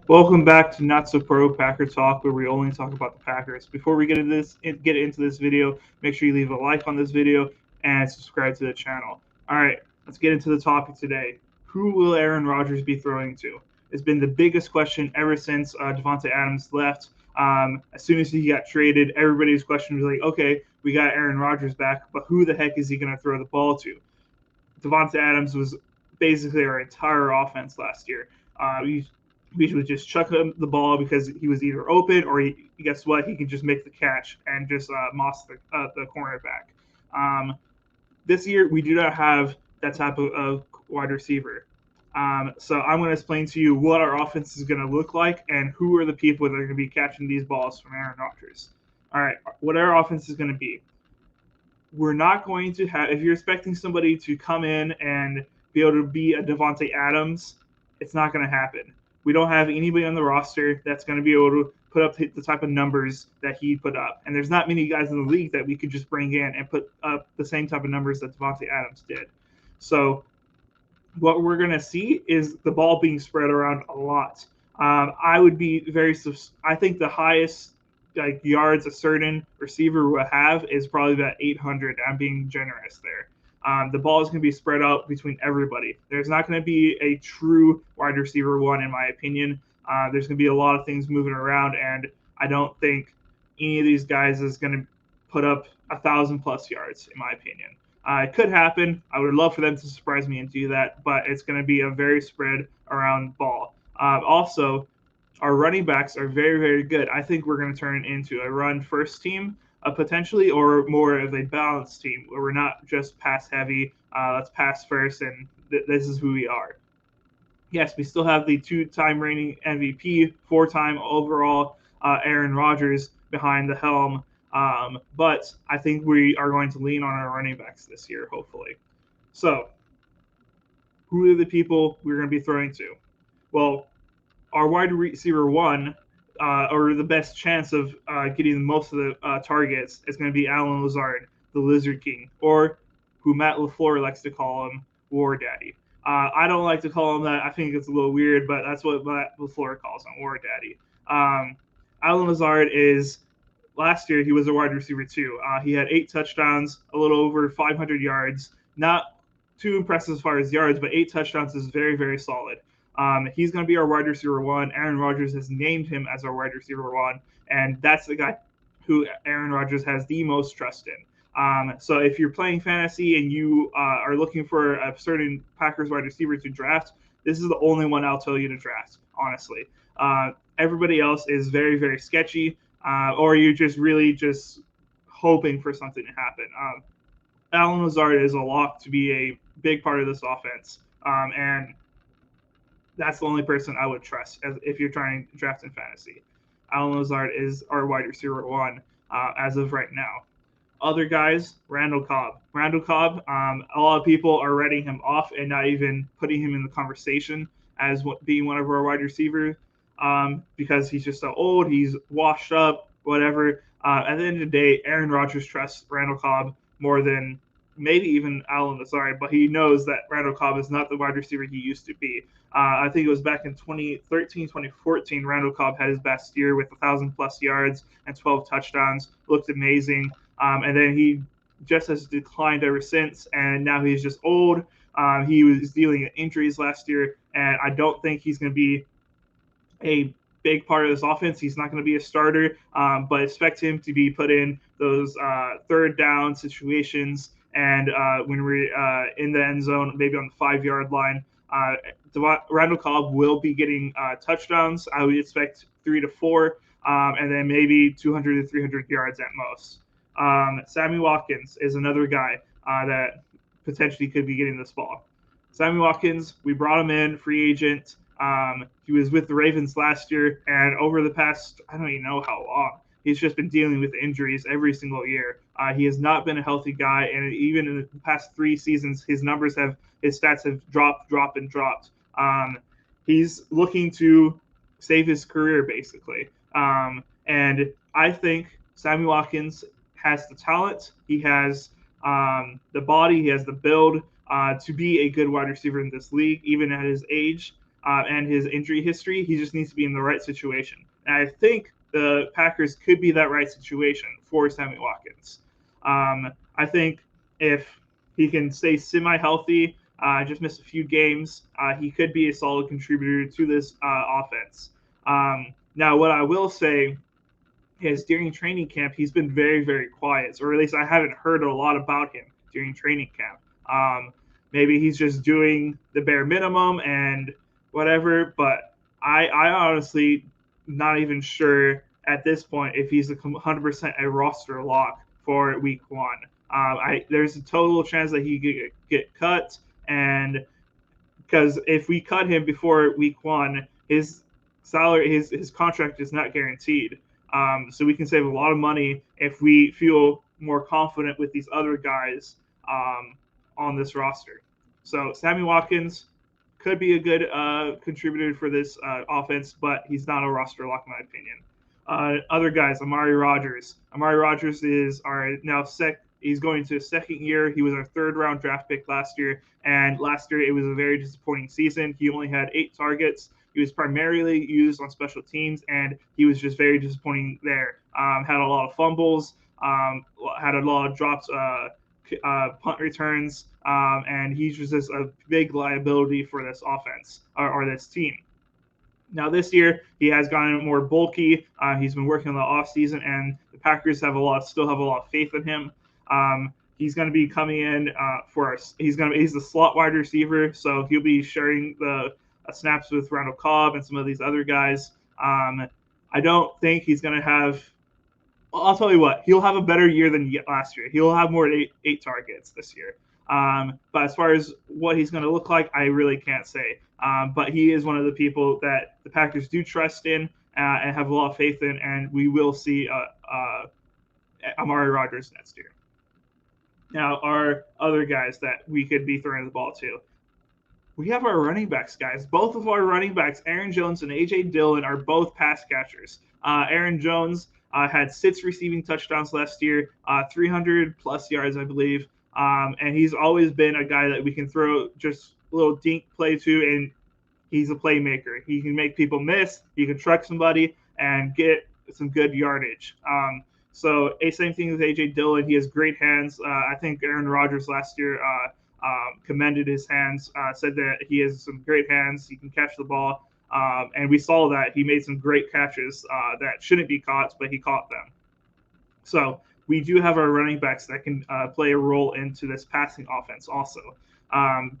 Welcome back to Not So Pro Packer Talk, where we only talk about the Packers. Before we get into this video, make sure you leave a like on this video and subscribe to the channel. All right, let's get into the topic today. Who will Aaron Rodgers be throwing to? It's been the biggest question ever since Devontae Adams left. As soon as he got traded, everybody's question was like, okay, we got Aaron Rodgers back, but who the heck is he going to throw the ball to? Devontae Adams was basically our entire offense last year. We would just chuck him the ball because he was either open or guess what, he could just make the catch and just moss the cornerback. This year we do not have that type of wide receiver. So I'm going to explain to you what our offense is going to look like and who are the people that are going to be catching these balls from Aaron Rodgers. All right, what our offense is going to be. We're not going to have, if you're expecting somebody to come in and be able to be a Devontae Adams, it's not going to happen. We don't have anybody on the roster that's going to be able to put up the type of numbers that he put up. And there's not many guys in the league that we could just bring in and put up the same type of numbers that Devontae Adams did. So what we're going to see is the ball being spread around a lot. I think the highest yards a certain receiver will have is probably about 800. I'm being generous there. The ball is going to be spread out between everybody. There's not going to be a true wide receiver one, in my opinion. There's going to be a lot of things moving around, and I don't think any of these guys is going to put up 1,000+ yards, in my opinion. It could happen. I would love for them to surprise me and do that, but it's going to be a very spread around ball. Also, our running backs are very, very good. I think we're going to turn into a run first team, potentially, or more of a balanced team where we're not just pass heavy. Let's pass first, and this is who we are. Yes, we still have the 2-time reigning MVP, 4-time overall Aaron Rodgers behind the helm. But I think we are going to lean on our running backs this year, hopefully. So, who are the people we're going to be throwing to? Well, our wide receiver one, or the best chance of getting most of the targets, is going to be Alan Lazard, the Lizard King, or who Matt LaFleur likes to call him, War Daddy. I don't like to call him that. I think it's a little weird, but that's what Matt LaFleur calls him, War Daddy. Alan Lazard is, last year he was a wide receiver too. He had 8 touchdowns, a little over 500 yards. Not too impressive as far as yards, but 8 touchdowns is very, very solid. He's going to be our wide receiver one. Aaron Rodgers has named him as our wide receiver one, and that's the guy who Aaron Rodgers has the most trust in. So if you're playing fantasy and you are looking for a certain Packers wide receiver to draft, this is the only one I'll tell you to draft, honestly. Everybody else is very, very sketchy, or you're just really just hoping for something to happen. Alan Lazard is a lock to be a big part of this offense, and that's the only person I would trust if you're trying to draft in fantasy. Alan Lazard is our wide receiver one as of right now. Other guys, Randall Cobb. Randall Cobb, a lot of people are writing him off and not even putting him in the conversation as being one of our wide receivers because he's just so old, he's washed up, whatever. At the end of the day, Aaron Rodgers trusts Randall Cobb more than maybe even Alan Lazard, but he knows that Randall Cobb is not the wide receiver he used to be. I think it was back in 2013, 2014, Randall Cobb had his best year with 1,000+ yards and 12 touchdowns. Looked amazing. And then he just has declined ever since, and now he's just old. He was dealing with injuries last year, and I don't think he's going to be a big part of this offense. He's not going to be a starter, but expect him to be put in those third down situations and when we're in the end zone, maybe on the 5-yard line. Randall Cobb will be getting touchdowns. I would expect 3 to 4, and then maybe 200 to 300 yards at most. Sammy Watkins is another guy that potentially could be getting this ball. Sammy Watkins, we brought him in, free agent. He was with the Ravens last year, and over the past, I don't even know how long, he's just been dealing with injuries every single year. He has not been a healthy guy, and even in the past 3 seasons, his stats have dropped. He's looking to save his career, basically. And I think Sammy Watkins has the talent. He has the body. He has the build to be a good wide receiver in this league, even at his age. and his injury history. He just needs to be in the right situation. And I think the Packers could be that right situation for Sammy Watkins. I think if he can stay semi-healthy, just miss a few games, he could be a solid contributor to this offense. Now, what I will say is during training camp, he's been very, very quiet, or at least I haven't heard a lot about him during training camp. Maybe he's just doing the bare minimum and whatever, but I honestly not even sure at this point if he's 100% a roster lock for week 1. There's a total chance that he could get cut, and because if we cut him before week 1, his salary, his contract is not guaranteed. So we can save a lot of money if we feel more confident with these other guys on this roster. So Sammy Watkins could be a good contributor for this offense, but he's not a roster lock in my opinion. Other guys, Amari Rogers. Amari Rogers is our now he's going to his second year. He was our 3rd round draft pick last year, and last year it was a very disappointing season. He only had 8 targets. He was primarily used on special teams, and he was just very disappointing there. Had a lot of fumbles, had a lot of drops, punt returns, and he's just a big liability for this offense or this team. Now this year he has gotten more bulky. He's been working on the offseason, and the Packers still have a lot of faith in him. He's going to be coming in for us. He's the slot wide receiver, so he'll be sharing the snaps with Randall Cobb and some of these other guys. I don't think he's going to have. I'll tell you what, he'll have a better year than last year. He'll have more than eight targets this year. But as far as what he's going to look like, I really can't say. But he is one of the people that the Packers do trust in and have a lot of faith in, and we will see Amari Rogers next year. Now, our other guys that we could be throwing the ball to. We have our running backs, guys. Both of our running backs, Aaron Jones and A.J. Dillon, are both pass catchers. Aaron Jones had 6 receiving touchdowns last year, 300-plus yards, I believe. And he's always been a guy that we can throw just a little dink play to, and he's a playmaker. He can make people miss. He can truck somebody and get some good yardage. So same thing with A.J. Dillon. He has great hands. I think Aaron Rodgers last year commended his hands, said that he has some great hands. He can catch the ball. And we saw that. He made some great catches that shouldn't be caught, but he caught them. So we do have our running backs that can play a role into this passing offense also.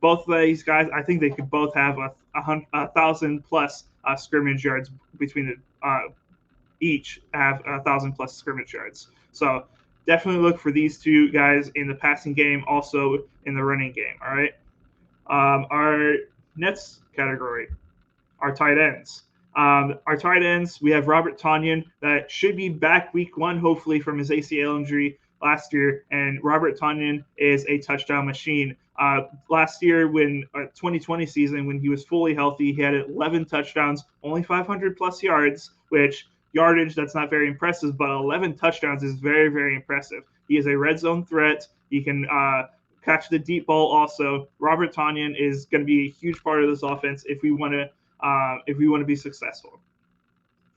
Both of these guys, I think they could both have 1,000-plus scrimmage yards between the each have 1,000-plus scrimmage yards. So definitely look for these two guys in the passing game, also in the running game. All right. Our next category, our tight ends. Our tight ends, we have Robert Tonyan that should be back week 1, hopefully, from his ACL injury last year. And Robert Tonyan is a touchdown machine. Last year, 2020 season, when he was fully healthy, he had 11 touchdowns, only 500-plus yards, which yardage, that's not very impressive, but 11 touchdowns is very, very impressive. He is a red zone threat. He can catch the deep ball also. Robert Tonyan is going to be a huge part of this offense if we want to be successful.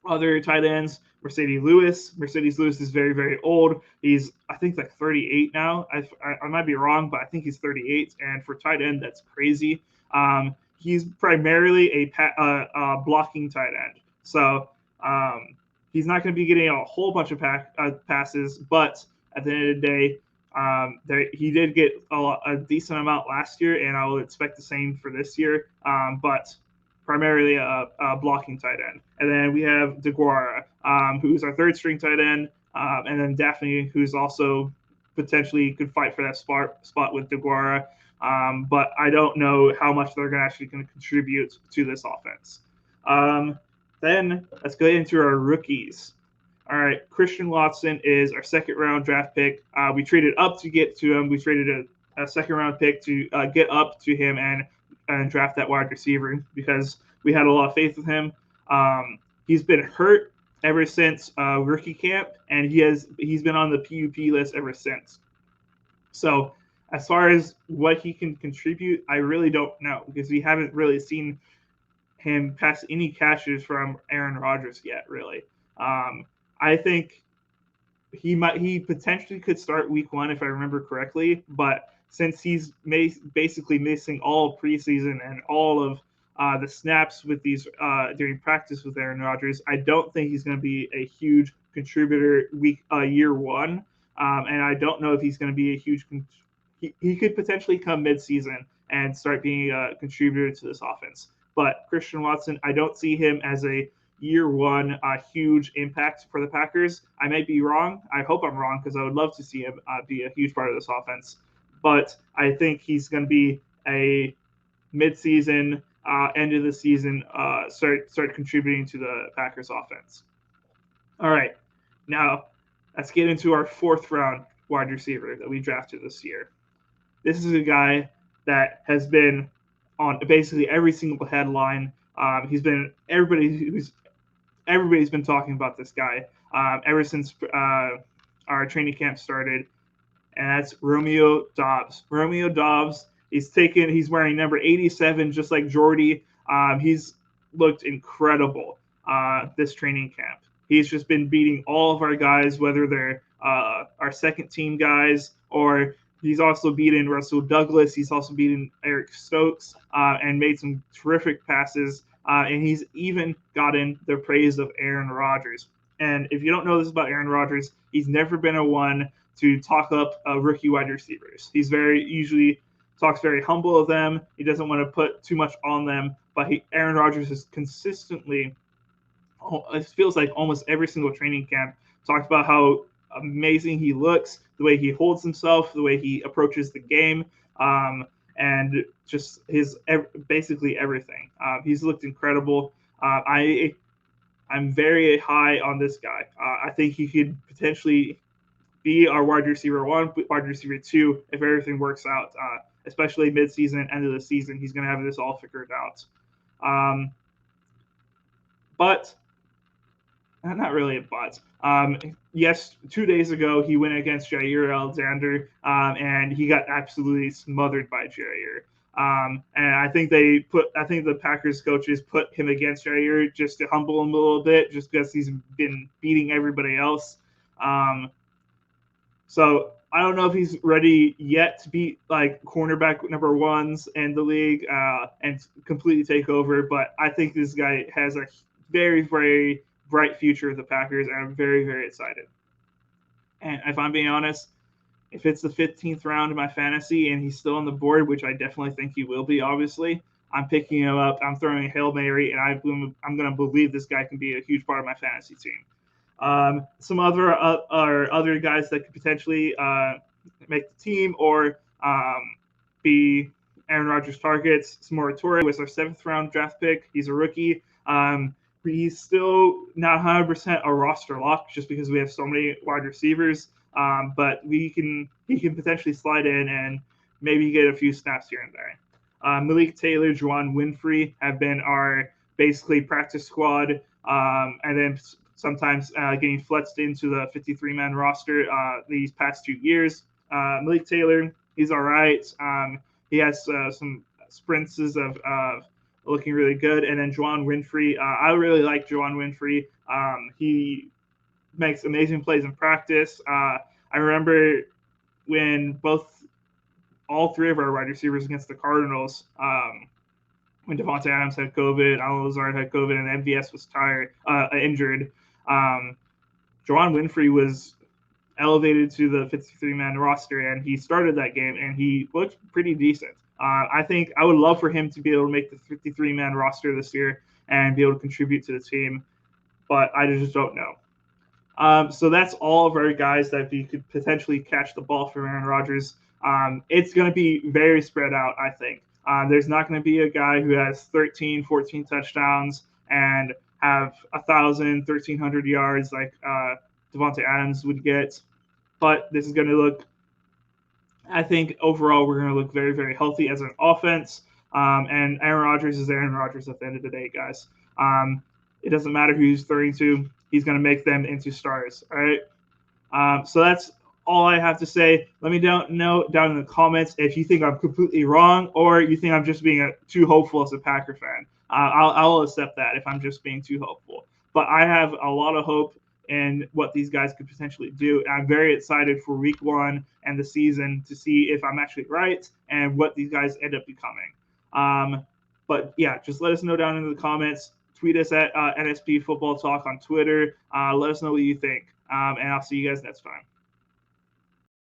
Other tight ends, Mercedes Lewis. Mercedes Lewis is very, very old. He's, I think, like 38 now. I might be wrong, but I think he's 38. And for tight end, that's crazy. He's primarily a blocking tight end. So he's not going to be getting a whole bunch of passes, but at the end of the day, he did get a decent amount last year, and I will expect the same for this year. But primarily a blocking tight end. And then we have DeGuara, who's our 3rd string tight end, and then Daphne, who's also potentially could fight for that spot with DeGuara. But I don't know how much they're actually going to contribute to this offense. Then let's go into our rookies. All right, Christian Watson is our 2nd-round draft pick. We traded up to get to him. We traded a 2nd-round pick to get up to him and draft that wide receiver because we had a lot of faith with him. He's been hurt ever since rookie camp, and he's been on the PUP list ever since. So as far as what he can contribute, I really don't know because we haven't really seen him pass any catches from Aaron Rodgers yet, really. I think he potentially could start week 1 if I remember correctly, but since he's basically missing all preseason and all of the snaps with these during practice with Aaron Rodgers, I don't think he's going to be a huge contributor year 1, and I don't know if he's going to be a huge. He could potentially come midseason and start being a contributor to this offense. But Christian Watson, I don't see him as a year 1 huge impact for the Packers. I might be wrong. I hope I'm wrong because I would love to see him be a huge part of this offense. But I think he's going to be a midseason, end of the season, start contributing to the Packers offense. All right, now let's get into our 4th round wide receiver that we drafted this year. This is a guy that has been on basically every single headline. Everybody's been talking about this guy ever since our training camp started, and that's Romeo Dobbs. Romeo Dobbs, he's wearing number 87, just like Jordy. He's looked incredible this training camp. He's just been beating all of our guys, whether they're our second team guys, or he's also beaten Russell Douglas. He's also beaten Eric Stokes and made some terrific passes. And he's even gotten the praise of Aaron Rodgers. And if you don't know this about Aaron Rodgers, he's never been a one to talk up rookie wide receivers. He's usually talks very humble of them. He doesn't want to put too much on them. But Aaron Rodgers has consistently, it feels like almost every single training camp, talked about how amazing he looks, the way he holds himself, the way he approaches the game, and just basically everything. He's looked incredible. I'm very high on this guy. I think he could potentially be our wide receiver 1, wide receiver 2 if everything works out, especially midseason, end of the season. He's going to have this all figured out. But not really a but. Yes, 2 days ago he went against Jair Alexander, and he got absolutely smothered by Jair. And I think the Packers coaches put him against Jair just to humble him a little bit, just because he's been beating everybody else. So I don't know if he's ready yet to beat like cornerback number 1s in the league and completely take over. But I think this guy has a very, very bright future with the Packers, and I'm very, very excited. And if I'm being honest, if it's the 15th round of my fantasy and he's still on the board, which I definitely think he will be, obviously, I'm picking him up. I'm throwing a Hail Mary, and I'm going to believe this guy can be a huge part of my fantasy team. Some other guys that could potentially make the team or be Aaron Rodgers targets. Samori Toure was our 7th round draft pick. He's a rookie. He's still not 100% a roster lock just because we have so many wide receivers. But he can potentially slide in and maybe get a few snaps here and there. Malik Taylor, Juwan Winfrey have been our basically practice squad, and then sometimes getting flexed into the 53-man roster these past 2 years. Malik Taylor, he's all right. He has some sprints of looking really good. And then Juwan Winfrey, I really like Juwan Winfrey. He makes amazing plays in practice. I remember when all 3 of our wide receivers against the Cardinals, when Devontae Adams had COVID, Alan Lazard had COVID, and MVS was injured, Juwan Winfrey was elevated to the 53-man roster, and he started that game, and he looked pretty decent. I think I would love for him to be able to make the 53-man roster this year and be able to contribute to the team, but I just don't know. So that's all of our guys that we could potentially catch the ball from Aaron Rodgers. It's going to be very spread out, I think. There's not going to be a guy who has 13, 14 touchdowns and have 1,000, 1,300 yards like Devontae Adams would get. But this is going to look, I think overall we're going to look very, very healthy as an offense. And Aaron Rodgers is Aaron Rodgers at the end of the day, guys. It doesn't matter who he's throwing to. He's going to make them into stars, all right? So that's all I have to say. Let me know down in the comments if you think I'm completely wrong or you think I'm just being too hopeful as a Packer fan. I'll accept that if I'm just being too hopeful. But I have a lot of hope in what these guys could potentially do. I'm very excited for week 1 and the season to see if I'm actually right and what these guys end up becoming. But yeah, just let us know down in the comments. Tweet us at NSP Football Talk on Twitter. Let us know what you think. And I'll see you guys next time.